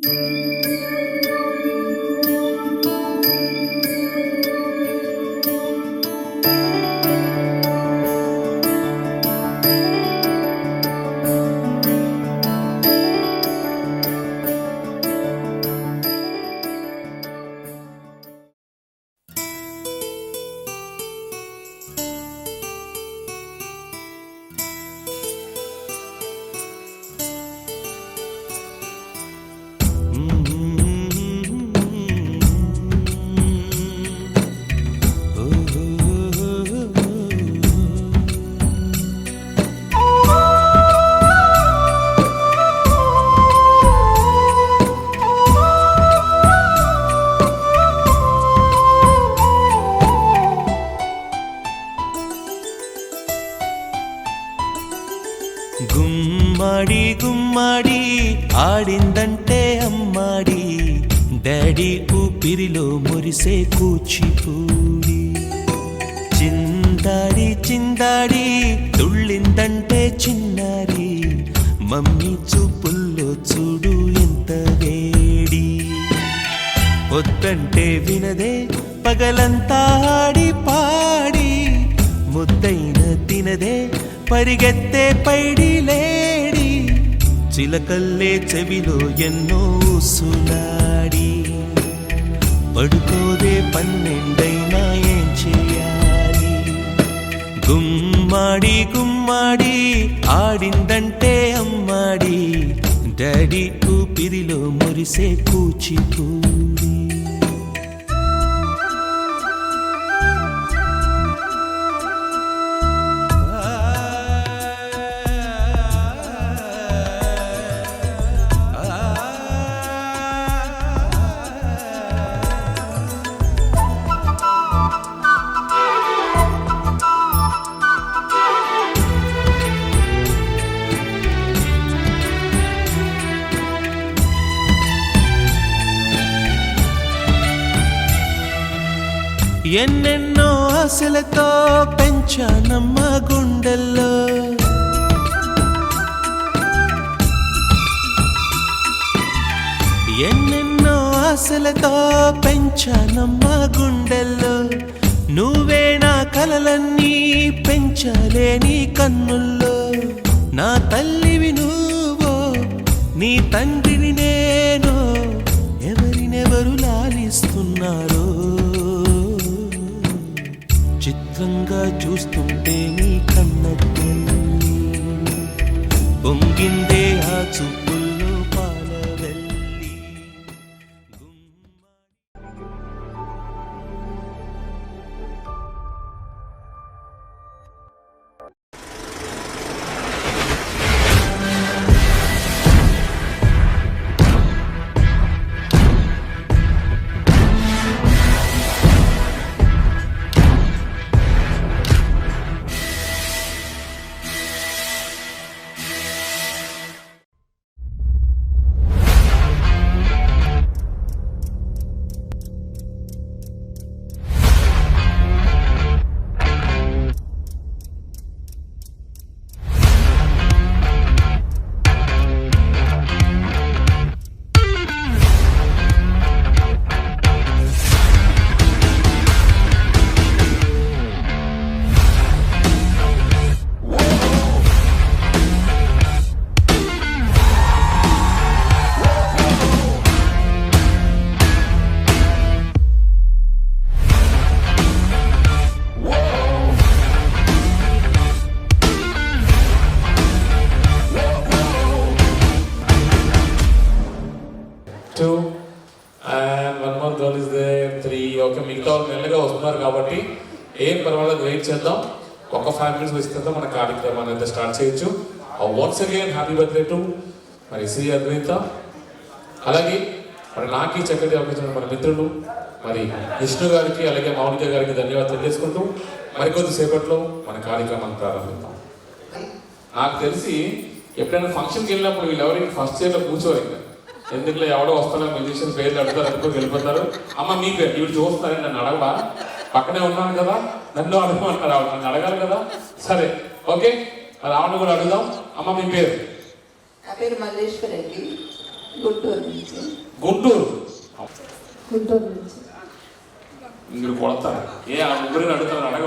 గుమ్మడి గుమ్మడి ఆడిందంటే అమ్మాడి, daddy ఊపిరిలో మురిసే కూచిపూడి. చిందాడి చిందాడి తుళ్ళిందంటే చిన్నారి, మమ్మీ చూపుల్లో చూడు ఎంత వేడి. వద్దంటే వినదే పగలంతా ఆడి పాడి, ముద్దైన తినదే పరిగెత్తే పైడి లేడి. చిలకల్లే చెవిలో ఎన్నో సులాడి, పడుకోదే పన్నెండైనా ఏం చేయాలి. గుమ్మాడి గుమ్మాడి ఆడిందంటే అమ్మాడి, డాడీ ఊపిరిలో మురిసే కూచిపూడి. ఎన్నెన్నో ఆశలతో పెంచానమ్మ గుండెల్లో, ఎన్నెన్నో ఆశలతో పెంచానమ్మ గుండెల్లో. నువ్వే నా కలలన్నీ పెంచాలే నీ కన్నుల్లో. నా తల్లివి నువ్వో నీ తండ్రిని నేను, ఎవరినెవరు లాలిస్తున్నారో చిత్రంగా చూస్తుంటే నీ కన్నట్టు పొంగిందే ఆ చూపుల్లో పాలవెల్లి. మిగతా వాళ్ళు మెల్లగా వస్తున్నారు కాబట్టి ఏం పర్వాలేదు, వెయిట్ చేద్దాం. ఒక 5 minutes వచ్చిన తర్వాత మన కార్యక్రమాన్ని అయితే స్టార్ట్ చేయొచ్చు. Once again happy birthday to మరి శ్రీ అద్వైత. అలాగే మరి నాకు ఈ చక్కటి అవకాశం మన మిత్రులు మరి విష్ణు గారికి అలాగే మౌనిక గారికి ధన్యవాదాలు తెలియజేసుకుంటూ మరికొద్దిసేపట్లో మన కార్యక్రమాన్ని ప్రారంభిద్దాం. నాకు తెలిసి ఎప్పుడైనా ఫంక్షన్కి వెళ్ళినప్పుడు వీళ్ళు ఎవరికి ఫస్ట్ చైర్లో కూర్చోవాలి, ఎందుకులో ఎవడో వస్తున్నా మ్యూజిషియన్ పేర్లు అడుగుతారు, అనుకుని వెళ్ళిపోతారు. అమ్మ మీ పేరు ఇవి చూస్తారని నన్ను అడగవా, పక్కనే ఉన్నాను కదా నన్ను అడగమంటారు, నన్ను అడగాలి కదా. సరే ఓకే, రావణ కూడా అడుగుదాం. అమ్మ మీ పేరు? నా పేరు మల్లేశ్వరి. గుంటూరు నుంచి. గుంటూరు గుంటూరు నుంచి. మీరు కొడతారు ఆ ముగ్గురిని అడుగుతారు అడగ.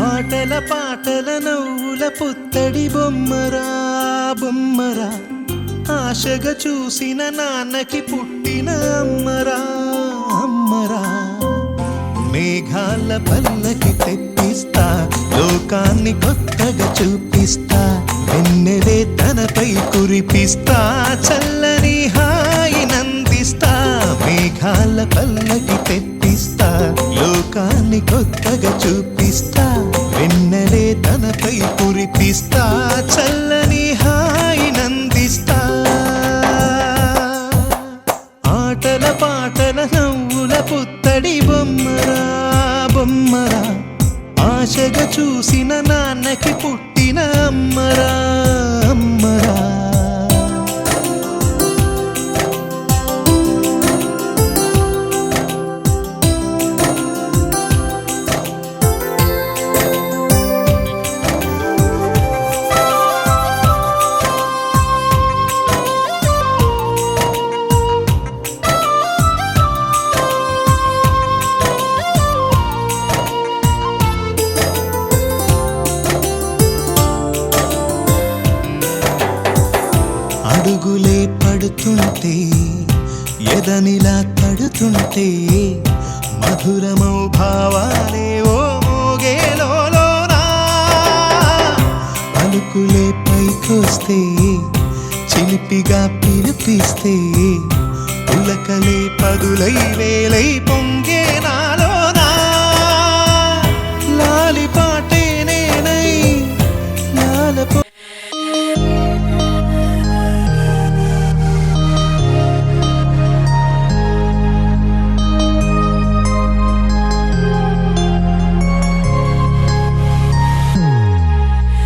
ఆటల పాటల నవ్వుల పుత్తడి బొమ్మరా బొమ్మరా, ఆశగా చూసిన నాన్నకి పుట్టిన అమ్మరా అమ్మరా. మేఘాల పల్లకి తెప్పిస్తా, లోకాన్ని కొత్తగా చూపిస్తా, వెన్నెలే తనపై కురిపిస్తా, చల్లని హాయినందిస్తా. మేఘాల పల్లకి తెప్పిస్తా, లోకాన్ని కొత్తగా చూపిస్తా, వెన్నెలే తనపై కురిపిస్తా, చల్లని హాయినందిస్తా. ఆటల పాటల నవ్వుల పుత్తడి బొమ్మరా బొమ్మరా, ఆశగా చూసిన నాన్నకి పుట్టిన అమ్మరా అమ్మరా. అడుగులే పడుతుంటే, ఎదనిలా తడుతుంటే, మధురమౌ భావాలే ఓ మోగేలోనా. పలుకులే పైకొస్తే, చిలిపిగా పిలిపిస్తే, ఉలకలే పదులై వేలై పొంగే నాలోనా లాలిపాటే నేనై లాలపో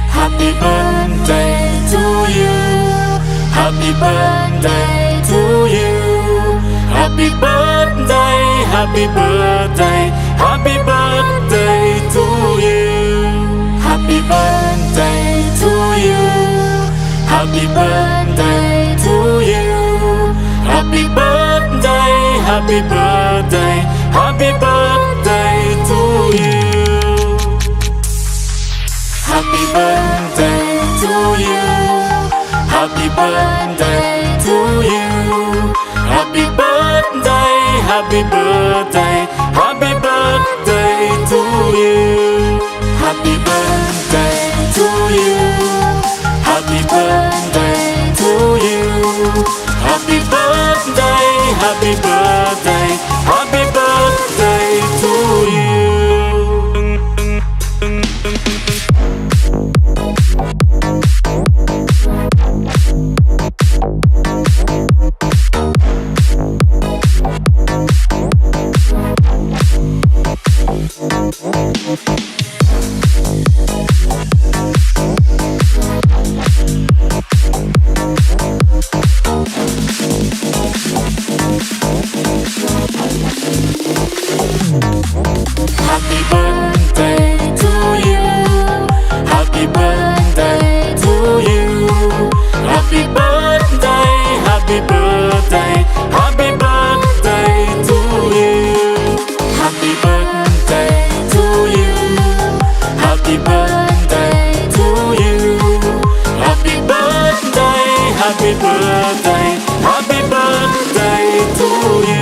Happy birthday to you. Happy birthday to you. Happy birthday, happy birthday, happy birthday to you. Happy birthday to you. Happy birthday to you. Happy birthday, happy birthday, happy birthday to you. Happy birthday to you. Happy birthday to you. Happy birthday, happy birthday, happy birthday to you. Happy birthday to you. Happy birthday to you. Happy birthday, happy birthday, happy birthday to you. Happy birthday to you. Happy birthday to you. Happy birthday, happy birthday, happy birthday to you. Happy birthday to you. Happy birthday to you. Happy birthday, happy birthday, happy birthday to you.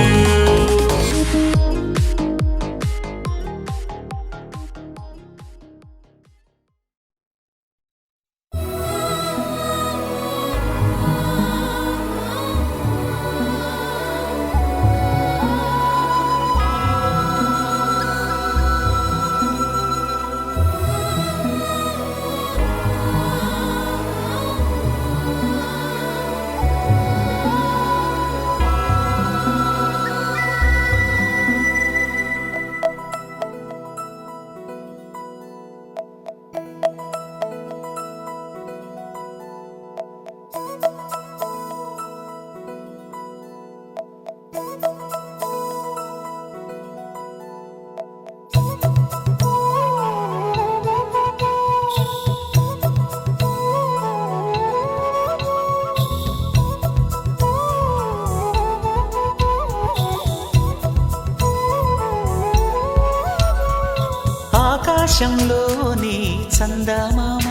ఆకాశంలోని చందమామ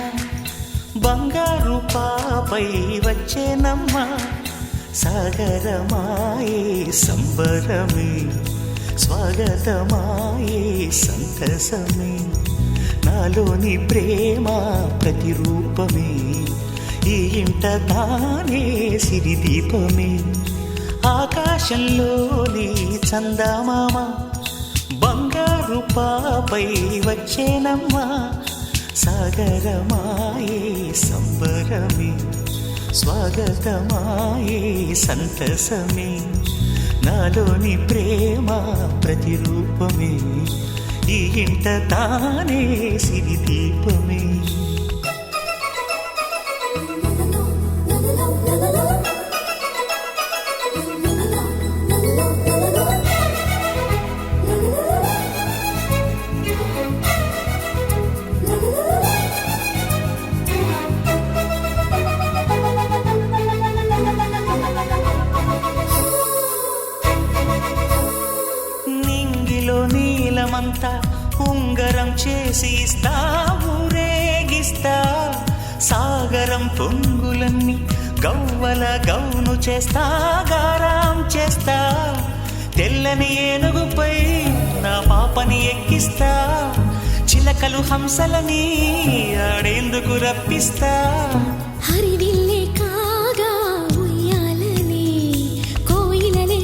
బంగారు పాపై వచ్చేనమ్మ సాగరమాయే సంబరమే స్వాగతమాయే సంతసమే నాలోని ప్రేమ ప్రతిరూపమే ఈ ఇంట తానే సిరిదీపమే ఆకాశంలోని చందమామ బంగారు పాపై వచ్చేనమ్మా సాగరమాయే సంబరమే స్వాగతమాయే సంతసమే నాలోని ప్రేమ ప్రతిరూపమే ఈ ఇంట తానే సిరిదీపమే నీలమంతా ఉంగరం చేసి ఇస్తా ఊరేగిస్తా సాగరం పొంగులన్నీ గవ్వల గౌను చేస్తా గారాం చేస్తా తెల్లని ఏనుగుపై నా పాపని ఎక్కిస్తా చిలకలు హంసలని ఆడేందుకు రప్పిస్తా హరివిల్లే కాగా ఉయ్యాలని కోయిలనే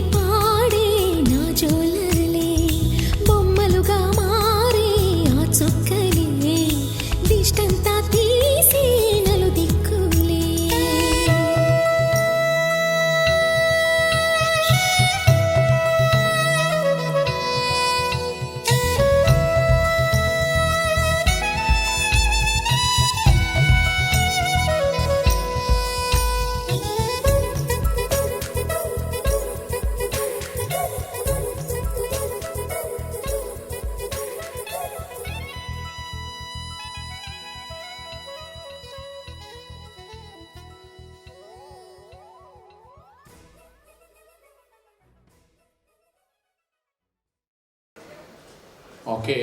ఓకే,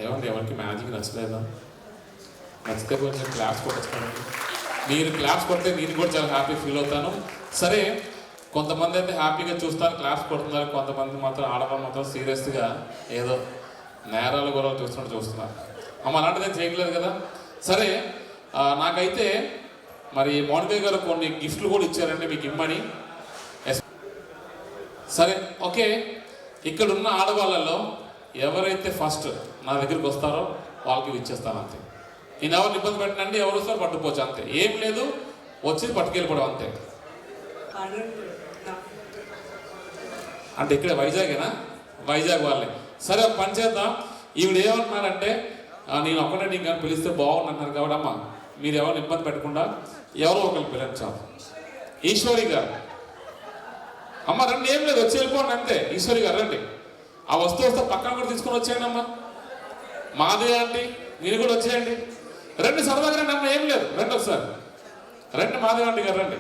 ఏమండి ఎవరికి మ్యాజిక్ నచ్చలేదా? నచ్చితే కొంచెం క్లాప్స్ కొట్టండి. మీరు క్లాప్స్ కొడితే నేను కూడా చాలా హ్యాపీ ఫీల్ అవుతాను. సరే, కొంతమంది అయితే హ్యాపీగా చూస్తారు, క్లాప్స్ కొడుతున్నారు. కొంతమంది మాత్రం ఆడవాళ్ళు మాత్రం సీరియస్గా ఏదో నేరాలు కూడా చూస్తున్నారు. అమ్మ అలాంటిది చేయట్లేదు కదా. సరే, నాకైతే మరి మౌనిక గారు కొన్ని గిఫ్ట్లు కూడా ఇచ్చారండి మీకు ఇమ్మని. సరే, ఓకే, ఇక్కడ ఉన్న ఆడవాళ్ళలో ఎవరైతే ఫస్ట్ నా దగ్గరికి వస్తారో వాళ్ళకి ఇచ్చేస్తాను అంతే. నేను ఎవరిని ఇబ్బంది పెట్టనండి, ఎవరు వస్తారో పట్టుకోవచ్చు అంతే, ఏం లేదు, వచ్చి పట్టుకెళ్ళిపోవడం అంతే. అంటే ఇక్కడ వైజాగేనా? వైజాగ్ వాళ్ళే. సరే, ఒక పని చేద్దాం. ఈవిడ ఏమంటున్నారంటే నేను ఒక్కడే నీకు కానీ పిలిస్తే బాగుంది అంటున్నారు కాబట్టి అమ్మ మీరు ఎవరిని ఇబ్బంది పెట్టకుండా ఎవరో ఒకరు పిలిచాము. ఈశ్వరి గారు, అమ్మ రండి, ఏం లేదు, వచ్చి వెళ్ళిపోండి అంతే. ఈశ్వరి గారు రండి, ఆ వస్తే పక్కన కూడా తీసుకొని వచ్చేయండి. అమ్మ మాదే ఆంటీ మీరు కూడా వచ్చేయండి, రండి సరదాగా రండి అమ్మ, ఏం లేదు, రండి ఒకసారి రండి. మాదే ఆంటీ గారు రండి,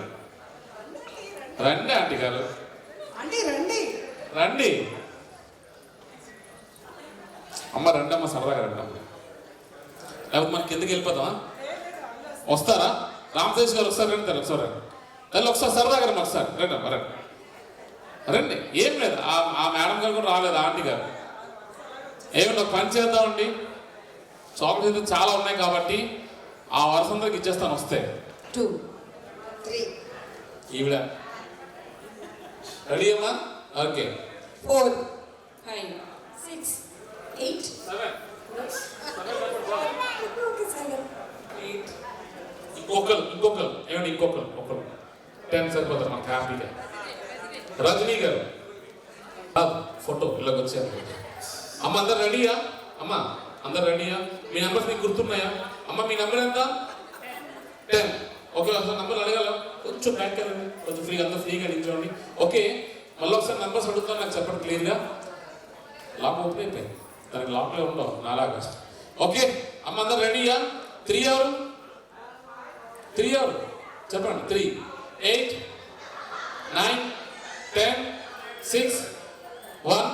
రండి ఆంటీ గారు రండి. అమ్మ రండి అమ్మ, సరదాగా రండి అమ్మ, లేకపోతే మనకి కిందకి వెళ్ళిపోతామా? వస్తారా? రామతేజ్ గారు ఒకసారి రండి, ఒకసారి రండి, ఒకసారి సరదాగా రండి, ఒకసారి రండి అమ్మ రండి రండి. ఏం లేదు, ఆ మేడం గారు కూడా రాలేదు, ఆంటీ గారు. ఏమిటి ఒక పని చేద్దామండి, చాక్లెట్స్ అయితే చాలా ఉన్నాయి కాబట్టి ఆ వరుసందరికి ఇచ్చేస్తాను వస్తే. 2 3 ఈవిడ రెడీ అమ్మా? ఓకే, 4 5 6 8 ఇంకొకరు ఏమండి, ఇంకొకరు 10 సరిపోతారు మాకు హ్యాపీగా. రజనీ గారు ఫోటో ఇలాగ వచ్చారు. అమ్మ అందరు రెడీయా? అమ్మ అందరు రెడీయా? మీ నెంబర్స్ మీకు గుర్తున్నాయా? అమ్మ మీ నెంబర్ ఎంత? 10. ఓకే, ఒకసారి నెంబర్ అడగాల, కొంచెం బ్యాక్ కదండి, కొంచెం ఫ్రీగా అందరూ ఫ్రీగా నిల్చోండి. ఓకే, మళ్ళీ ఒకసారి నెంబర్స్ అడుగుతాను, నాకు చెప్పండి క్లియర్గా. లాక్ ఓపెన్ అయిపోయింది, దానికి లాక్లో ఉండవు నాలాగా. ఓకే అమ్మ అందరు రెడీయా? 3 ఎవరు? 3 ఎవరు చెప్పండి? 3 8 9 10 6 1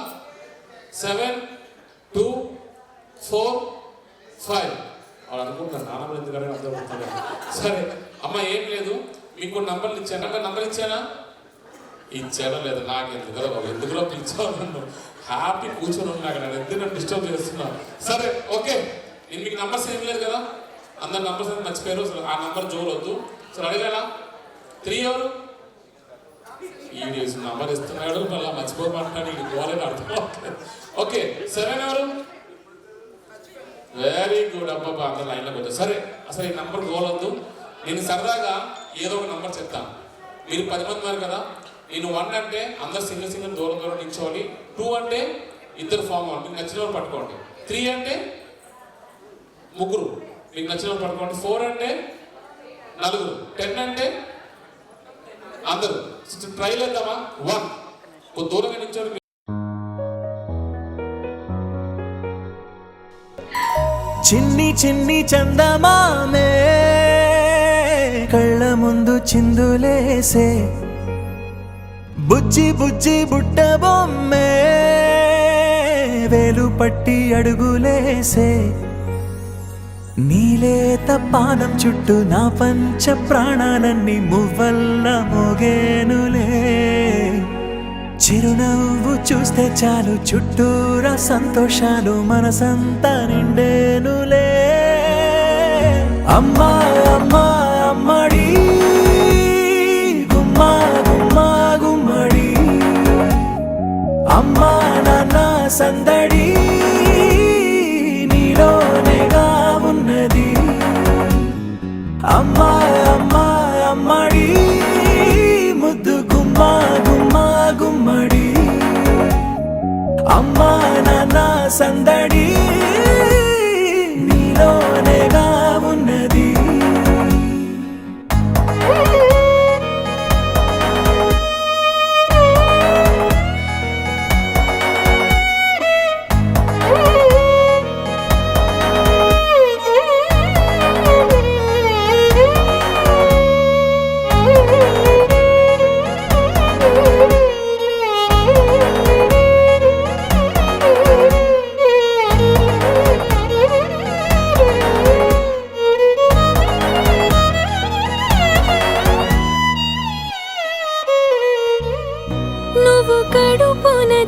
7 2 4 5. వాళ్ళు అనుకుంటారు నాన్నలు ఎందుకంటే అర్థమవుతుంది. సరే అమ్మ, ఏం లేదు, మీకు నంబర్లు ఇచ్చాను. నంబర్ ఇచ్చానా? ఇచ్చానో లేదా నాకు ఎందుకురా బాబు, ఎందుకులో పిలిచావు నన్ను? హ్యాపీ కూర్చొని ఉన్నాక నేను ఎందుకు నన్ను డిస్టర్బ్ చేస్తున్నాను. సరే ఓకే, నేను మీకు నంబర్స్ ఏం లేదు కదా, అందరు నంబర్స్ అయితే మర్చిపోయారు. ఆ నంబర్ జోరొద్దు. సరే అడిగానా? 3 ఎవరు? ఈ నంబర్ ఇస్తున్నాడు, మళ్ళీ మర్చిపోమంటున్నాడు, ఇది పోలేదు అర్థం. ఓకే 7 ఎవరు? వెరీ గుడ్ అబ్బాబా, అందరు లైన్లోకి వచ్చారు. సరే, అసలు ఈ నంబర్ గోలొద్దు, నేను సరదాగా ఏదో ఒక నంబర్ చెప్తాను. మీరు 10 మంది ఉన్నారు కదా, నేను 1 అంటే అందరు సింగిల్ దూరం నిల్చోవాలి. 2 అంటే ఇద్దరు ఫామ్ అవ్వండి, మీకు నచ్చిన వాళ్ళు పట్టుకోండి. 3 అంటే ముగ్గురు, మీకు నచ్చిన వాళ్ళు పట్టుకోండి. 4 అంటే నలుగురు. 10 అంటే అందరూ. ట్రై చేద్దామా? 1 కొద్ది దూరంగా నిల్చోండి. చిన్ని చిన్ని చందమామే కళ్ళ ముందు చిందులేసే, బుజ్జి బుజ్జి బుట్ట బొమ్మే వేలు పట్టి అడుగులేసే, నీలేత పానం చుట్టూ నా పంచ ప్రాణాలన్నీ మువ్వల్ల మోగేనులే, చిరునవ్వు చూస్తే చాలు చుట్టూరా సంతోషాలు మనసంతా నిండేనులే. అమ్మా అమ్మా అమ్మడి గుమ్మా గుమ్మా గుమ్మడి, అమ్మా నాన్న సందడి నీలోనేగా ఉన్నది. అమ్మా అమ్మా అమ్మడి ముద్దు గుమ్మా గుమ్మా గుమ్మడి, అమ్మా నాన్న సందడి నీలోనేగా ఉన్నది.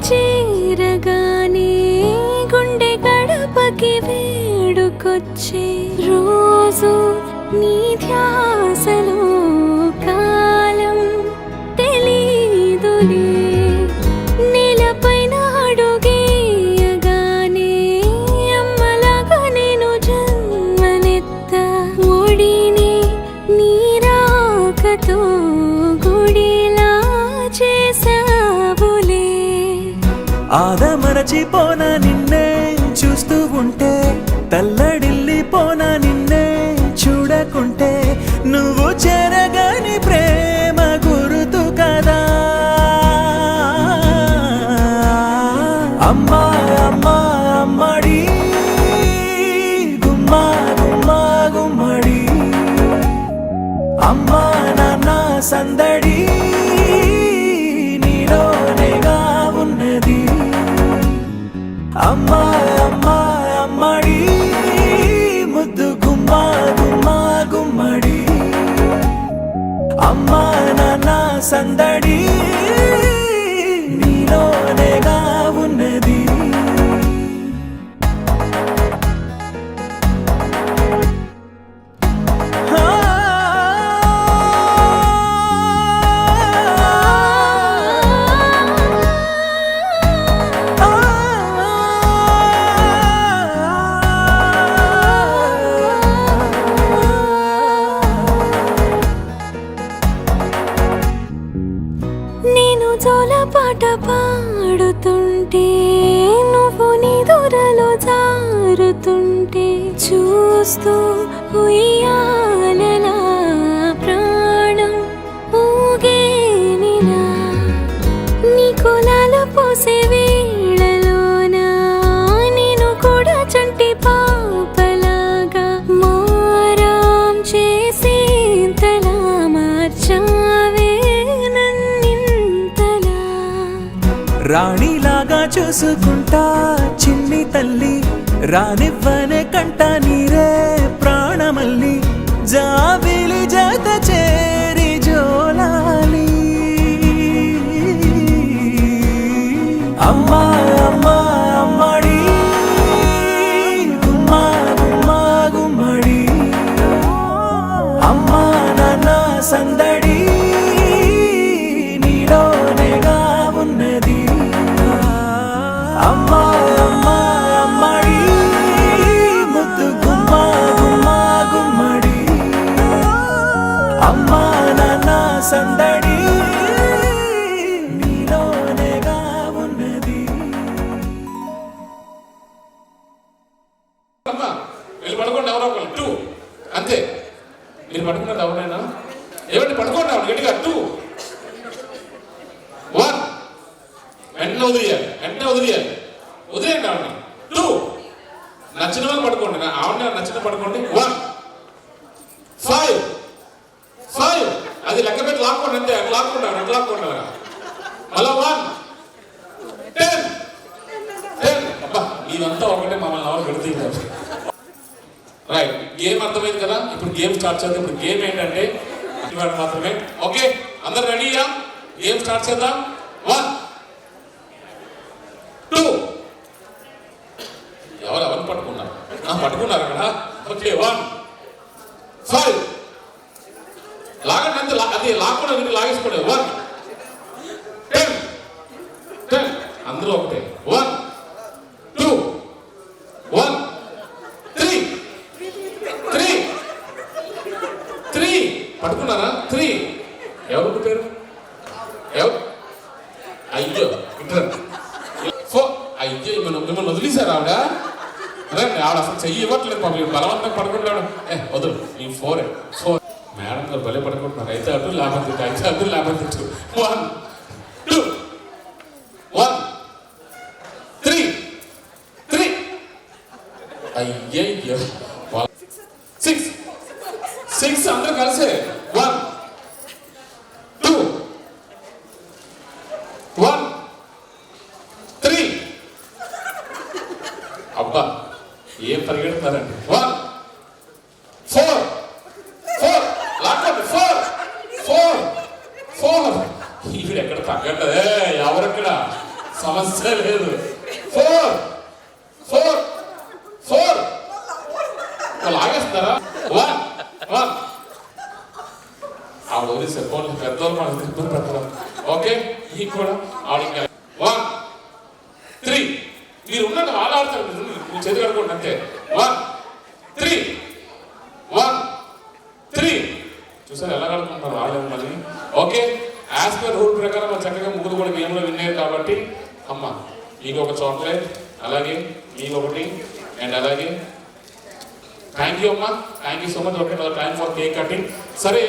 చేరగానే గుండె గడపకి వేడుకొచ్చే రోజు నీ ధ్యాసలో కాలం తెలీదులే నేలపైన అడుగేయగానే అమ్మలాగా నేను జన్మనెత్త ఒడిని నీరాకతో గుడిలా చేసావులే ఆదమరచిపోన నిన్నే చూస్తూ ఉంటే తల్లడిల్లిపోన నిన్నే చూడకుంటే నువ్వు చెరగని ప్రేమ గురుతు కదా అమ్మా అమ్మా అమ్మడి గుమ్మా గుమ్మా గుమ్మడి అమ్మా నాన్న సందడి నీలోనేగా ఉన్నది అమ్మా అమ్మా అమ్మడి ముద్దు గుమ్మా గుమ్మా గుమ్మడి అమ్మా నాన్న సందడి నీలోనేగా ఉన్నది నేను జోలపాట పాడుతుంటే నువ్వు నిదురలో జారుతుంటే చూస్తూ ఉయ్యాలలా ప్రాణం ఊగేనిలా నీ కులాల పోసే వేళలోన నేను కూడా చంటి పాపలాగా మారాం చేసేంతలా మార్చావే నన్నింతలా రాణిలాగా చూసుకుంటా చిన్ని తల్లి రానివ్వనే కంట నీరే ప్రాణమల్లి జాబిలి జత చేరి జోలాలి అమ్మా అమ్మా అమ్మడి గుమ్మా గుమ్మా గుమ్మడి అమ్మా నాన్న సందడి నీలోనేగా ఉన్నది అమ్మా అమ్మా అమ్మడి ముద్దు గుమ్మా గుమ్మా గుమ్మడి అమ్మా నాన్న సందడి నీలోనేగా ఉన్నది అమ్మా వీళ్ళు పడుకోండి ఎవరో ఒకళ్ళు 2 అంతే మీరు పడుకున్నది ఎవరైనా ఏమంటే పడుకోండి ఎవరు గట్టిగా 2 1 వెంటనే వదిలేయాలి వదిలేయండి ఆవిడ 2 నచ్చిన వాళ్ళు పడుకోండి ఆవిడ నచ్చిన పడుకోండి 1 5 అది లెక్క పెట్టి లాక్కోండి అంతే అట్లా లాక్కుంటారు మళ్ళా 1 10 అబ్బా ఇదంతా ఒకటే మమ్మల్ని ఎవరు పెడుతుంది రైట్ గేమ్ అర్థమైంది కదా ఇప్పుడు గేమ్ స్టార్ట్ చేద్దాం ఇప్పుడు గేమ్ ఏంటంటే ఇవాళ మాత్రమే ఓకే అందరు రెడీయా గేమ్ స్టార్ట్ చేద్దాం 1 2 ఎవరు పట్టుకున్నారు కదా ఓకే 1 5 లాగండి అంతే అది లాక్కుండా మీరు లాగేసుకోండి 1 10 అందరూ ఒకటే 1 2 1 3 పట్టుకున్నారా 3 ఎవరు పేరు ఎవరు అయ్యో 4 అయ్యో మిమ్మల్ని వదిలేశారు ఆవిడ అదే ఆవిడ అసలు చెయ్యి ఇవ్వట్లేదు పాపం బలవంతంగా పడుకుంటాడు వదులు ఈ 4 మేడం గారు భలే పడుకుంటున్నారు అయితే అటు లేకపోతే 1 2 1 3 అయ్యయ్యో 6 అందరూ కలిసే 1 2 1 3 అబ్బా ఏం పరిగెడుతున్నారండి 1 4 లాక్కోండి 4 ఈవిడ ఎక్కడ తగ్గట్లదే ఎవరెక్కడ సమస్య లేదు. 4 4 4 వాళ్ళు ఆగేస్తారా? 1 1 ఆవిడ వదిలి చెప్పండి, పెద్దవాళ్ళు మనకు ఇబ్బంది పెట్టడం. ఓకే, మీకు కూడా ఆవిడ 1 3 మీరు ఉన్నట్టు వాళ్ళు ఆడతారు, మీరు చేతి కడుకోండి అంతే. 1 3 1 3 చూసారు ఎలా కడుకుంటారు వాళ్ళేమో మళ్ళీ. ఓకే, యాజ్ పర్ రూల్ ప్రకారం చక్కగా ముగ్గురు కూడా గేమ్లో విన్నారు కాబట్టి అమ్మ మీకు ఒక చాక్లెట్, అలాగే మీకు ఒకటి, అండ్ అలాగే థ్యాంక్ యూ అమ్మా, thank you so much. Okay, time for cake cutting. సరే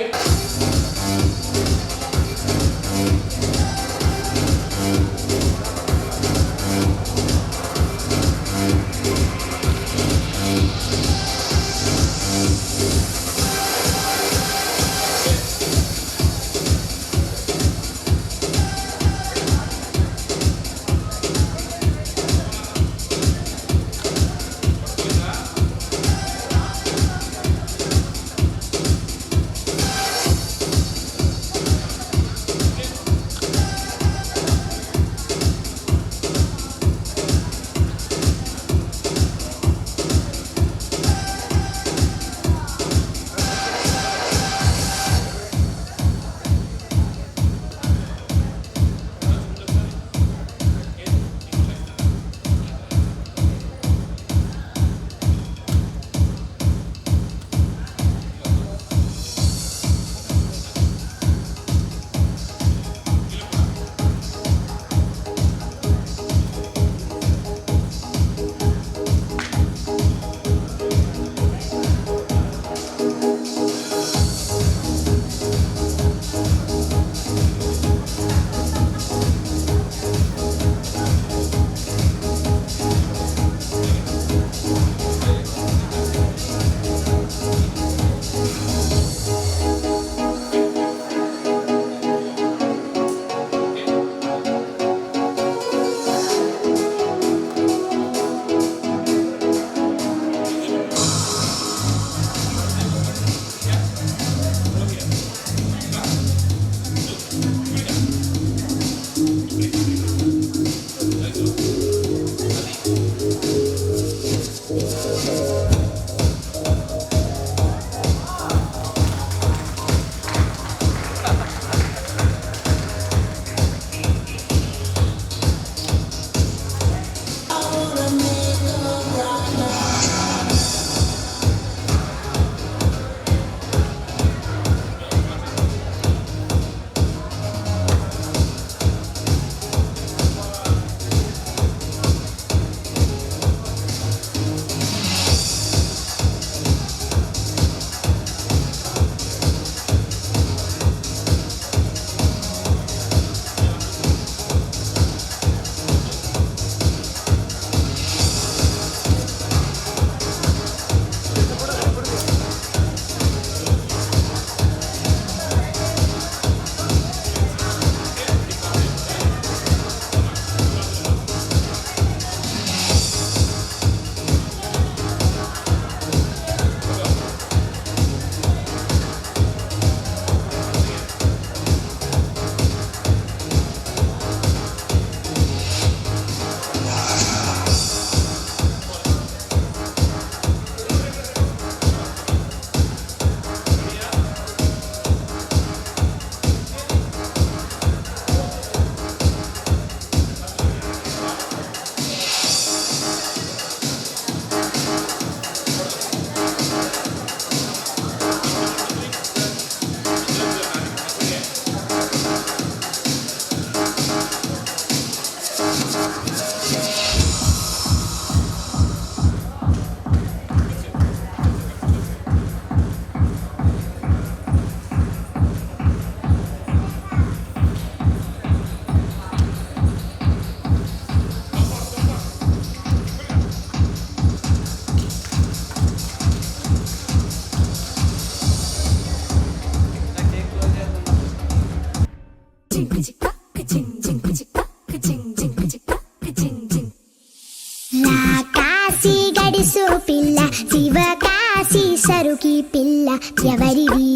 గడిసు పిల్ల శివకాశి సరుకి పిల్ల ఎవరిది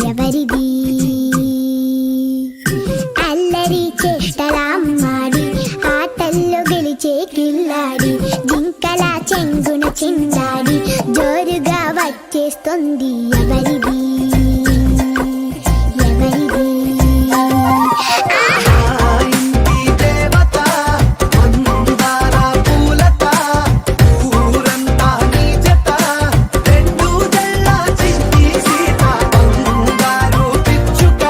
ఎవరిది అల్లరి చేష్టల చేస్తుంది ఎవరిది ఎవరిది ఇంటి దేవత మందార పూలత ఊరంతా నీ జత రెండు జల్ల చిట్టి సీత బంగారు పిచ్చుక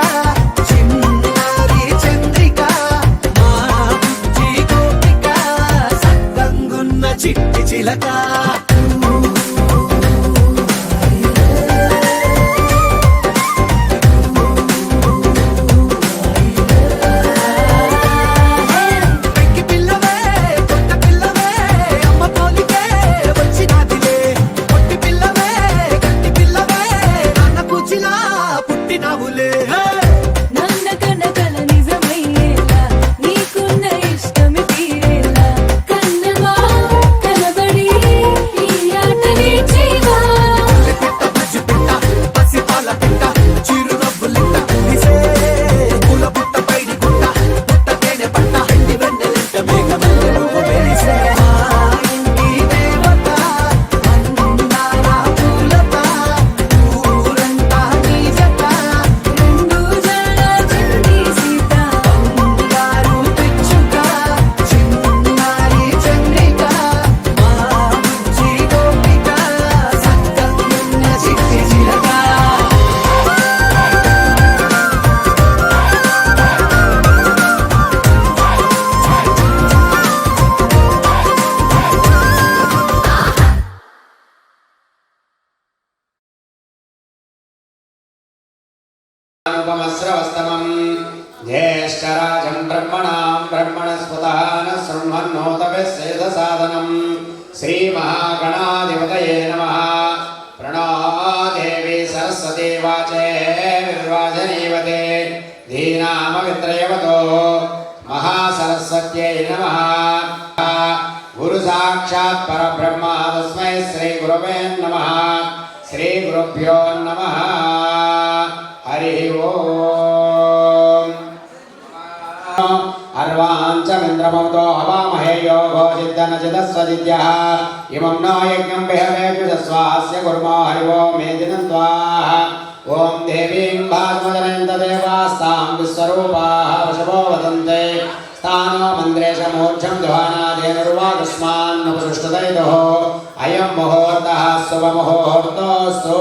చిన్నారి చంద్రిక మా బుజ్జి గోపిక సక్కంగున్న చిట్టి చిలక పెంకి పిల్లవే కొత్త పిల్లవే అమ్మ పోలికే వచ్చినాదిలే పొట్టి పిల్లవే గట్టి పిల్లవే నాన్న కూచిలా పుట్టినావులే నాన్న కన్న కల నిజమయ్యేలా నీకున్న ఇష్టమి తీరేలా కన్నవా కనబడి ఈ ఆటని చేయవా పెట్ట బుజ్జి పెట్ట పసి పాల పెట్ట చిరు నవ్వులిట్ట నిసే పూల పుట్ట పైడి గుట్ట పుట్ట తేనె పట్ట ఎండి వెన్నెలింట మేఘమల్లె నువ్వు వెలిసే మా ఇంటి దేవత మందార పూలత ఊరంతా నీ జత రెండు జడ చిట్టి సీత బంగారు పిచ్చుక చిన్నారి చంద్రిక మా బుజ్జి గోపిక సక్కంగున్న చిట్టి చిలక उपमस्रवस्तमं ज्येष्ठराजं ब्रह्मणां ब्रह्मणस्पतः न शृण्वन्नोतवेदसादनं श्रीमहागणाधिपतये नमः प्रणो देवी सरस्वती वाचे विर्वाजनीवते धीनामवित्रयवतो महासरस्वत्यै नमः गुरुसाक्षात् परब्रह्म तस्मै श्रीगुरवे नमः श्रीगुरुभ्यो नमः हरि ओम अर्वांचमिन्द्रमतो हवामहे योगो चिद्दनचिदस्वदिद्यः इमं नो यज्ञं विहवेजुषस्वास्य कुर्मो हरि ओम मेदिनं स्वाहा ओम देवीं भागवदनन्ददेवास्तां विश्वरूपाः वशवो वदन्ते स्थानो मन्दिरेशमोक्षं दुहानादेनुर्वागस्मान्नपसृष्टदैतुः अयं मुहूर्तः शुभमुहूर्तोऽस्तु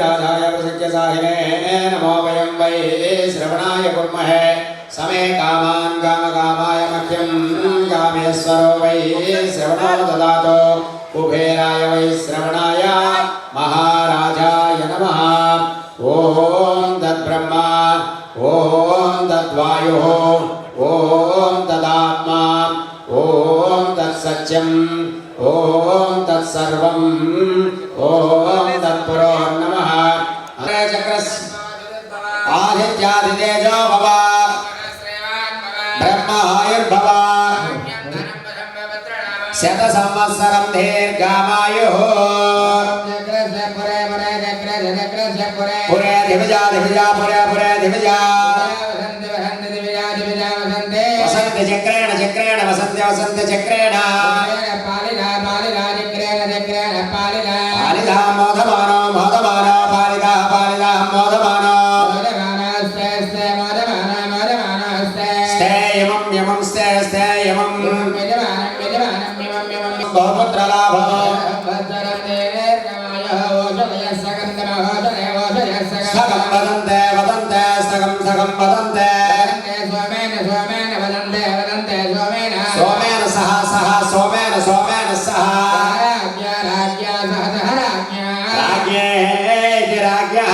राजाय प्रसज्यसाहिने नमो वयं वै श्रवणाय कुर्महे समे कामान् कामकामाय मह्यं कामेश्वरो वै श्रवणो ददातु कुबेराय वै श्रवणाय महाराजाय नमः ॐ तद्ब्रह्मा ॐ तद्वायुः ॐ तदात्मा ॐ तत्सत्यम् ॐ तत्सर्वम् ॐ तत्पुरोर्नमः आदित्यादितेजो भव ब्रह्मायुर्भव शतसंवत्सरं दीर्घामायुः पुरे दिविजा दिविजा पुरे पुरे दिविजा वसन्त चक्रेण चक्रेण वसन्त वसन्त चक्रेण पालिदा मोदमानो मोदमानो पालिदा पालिदा मोदमानो स्थेयमं यमं स्थेयमं बहुपुत्रलाभो सगं वदन्ते वदन्ते सगं सगं वदन्ते सोमेन सह सह सोमेन सोमेन सह राज्ञेति राज्ञः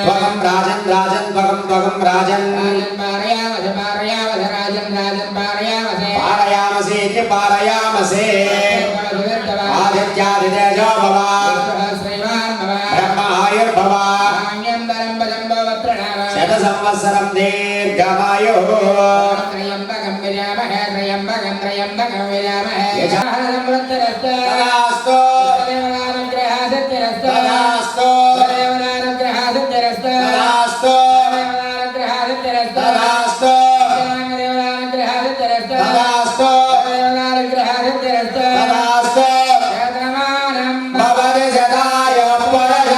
त्वगं राजन् राजन् त्वगं राजन् पारयामसीति पारयामसे आदित्यादितेजो भव ब्रह्मायुर्भव शतसंवत्सरं दीर्घमायुः तदास्तु तदास्तु तदास्तु तदास्तु तदास्तु तदास्तु भवति सदाय पुरः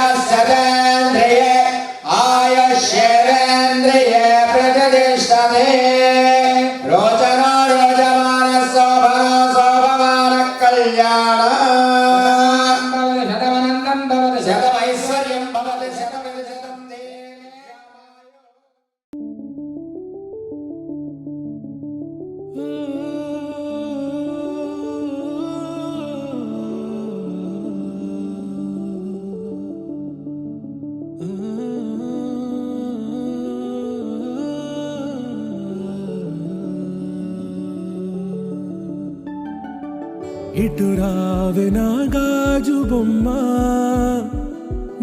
ఇటు రావే నా గాజు బొమ్మ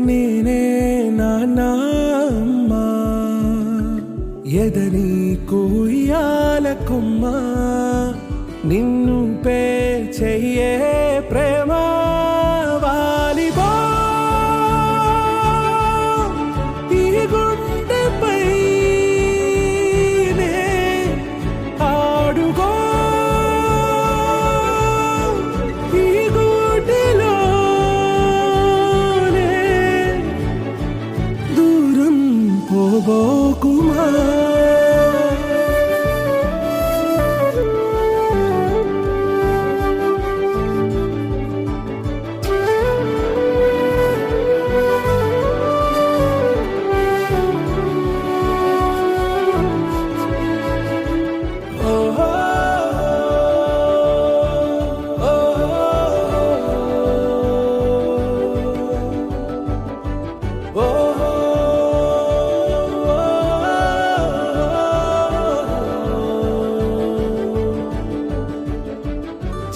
నేనే నాన్నమ్మ ఎదని కోయాల కొమ్మ నిన్ను పే చెయ్యే ప్రేమ వాలిబా ఈ గుండెపై నే ఆడుగో ఈ గుడిలోనే దూరం పోబోకుమా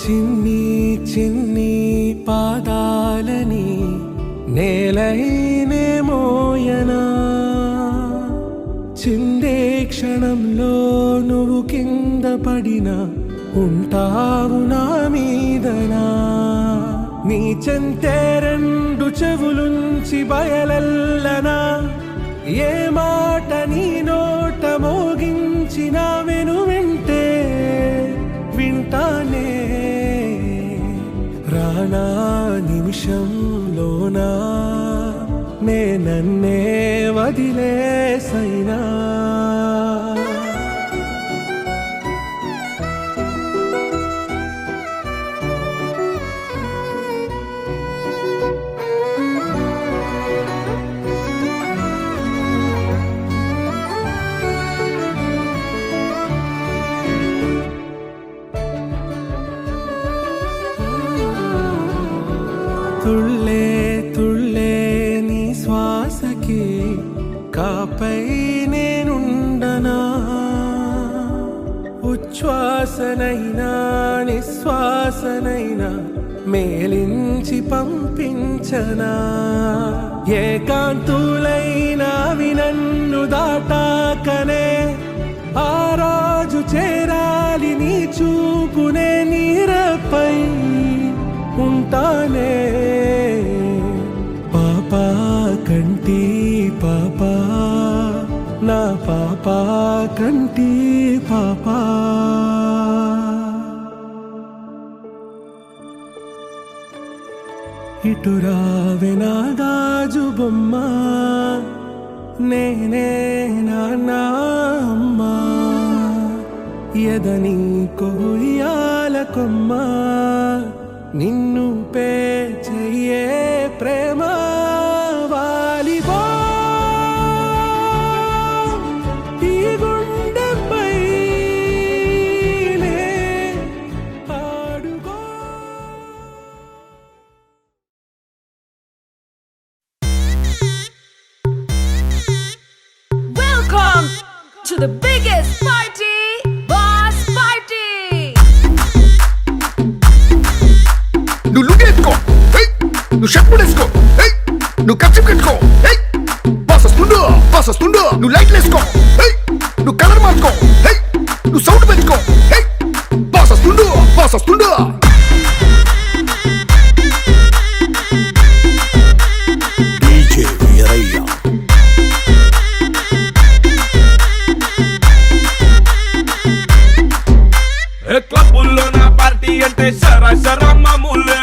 చిన్ని చిన్ని పాదాలని నేలైనే మోయనా చిందే క్షణంలో నువ్వు కింద పడినా ఉంటావు నా మీదనా నీ చెంతే రెండు చెవులుంచి బయలెల్లనా ఏ మాట నీ నోట మోగించిన వెను వింటే వింటానే రానా నిమిషంలోనా నే నన్నే వదిలేసైనా తుళ్ళే తుళ్ళే నీ శ్వాసకి కాపై నేనుండనా ఉచ్ఛ్వాసనైనా నిశ్వాసనైనా మేలించి పంపించనా ఏకాంతులైనవి నన్ను దాటాకనే ఆ రాజు చేరాలి నీ చూపునే నీరపై ఉంటానే పాపా కంటి పాపా నా పాపా కంటి పాపా ఇటు రావే నా గాజు బొమ్మ నేనే నాన్నమ్మ ఎదని కోయాల కొమ్మ నిన్ను పే చెయ్యే ప్రేమ వాలిబా ఈ గుండెపై నే ఆడుగో Welcome to the biggest party, Boss Party. నువ్వు లుగేసుకో నువ్వు షర్ట్ వేసుకో నువ్వు కప్చి పెట్టుకో బాస్ వస్తుండు నువ్వు లైట్లు వేసుకో నువ్వు కలర్ మార్చుకో నువ్వు సౌండ్ పెంచుకో బాస్ వస్తుండు డీజే వీరయ్య క్లబ్బుల్లో నా పార్టీ అంటే శర మామూలే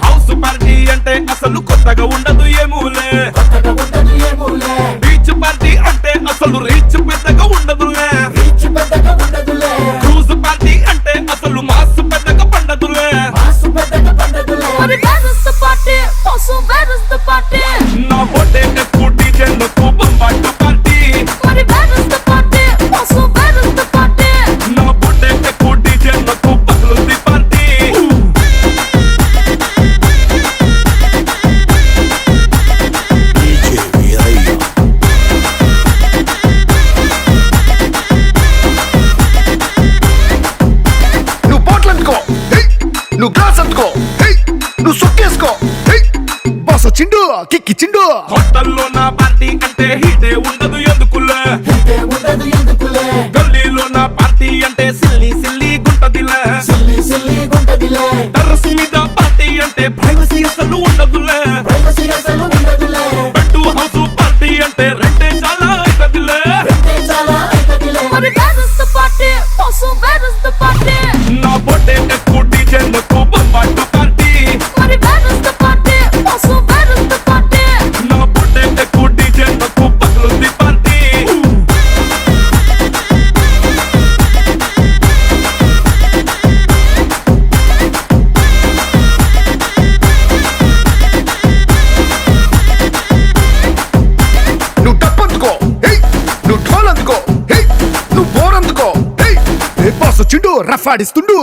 హౌస్ పార్టీ అంటే అసలు కొత్తగా ఉండదు ఏమూలే బీచ్ పార్టీ అంటే అసలు రీచ్ పెద్దగా ఉండదులే క్రూజ్ పార్టీ అంటే అసలు మాస్ పెద్దగా పండదులే Where is the party? నా బొడ్డే ఎక్కువ డీజే నొక్కు బొంబాట party Where is the party? Where is the party? నా బొడ్డే ఎక్కువ డీజే నొక్కు పగలుంది పార్టీ డీజే వీరయ్య నువ్వు పోట్లందుకో ఎక్కిచ్చిండు హోటల్లో నా పార్టీ అంటే హీటే ఉండదు ఎందుకులే గల్లీలో నా పార్టీ అంటే సిల్లి సిల్లి గుంటదిలే టెర్రస్ మీద పార్టీ అంటే ప్రైవసీ అసలు ఉండదులే బెడ్డు హౌస్ పార్టీ అంటే రెంటే చాలా అవుతదిలే But where is the party? Also, where is the party? నా బొట్టే ఎక్కువ డీజేలకు బొమ్మాటు party But where is the party? Also, where is the party? నా బొట్టే ఎక్కువ డీజేలకు పగులుంది పార్టీ నువ్వు టప్పందుకో హే నువ్వు ఢోలందుకో హే నువ్వు బోరందుకో హే బాస్ వచ్చిండు రఫ్ ఆడిస్తుండు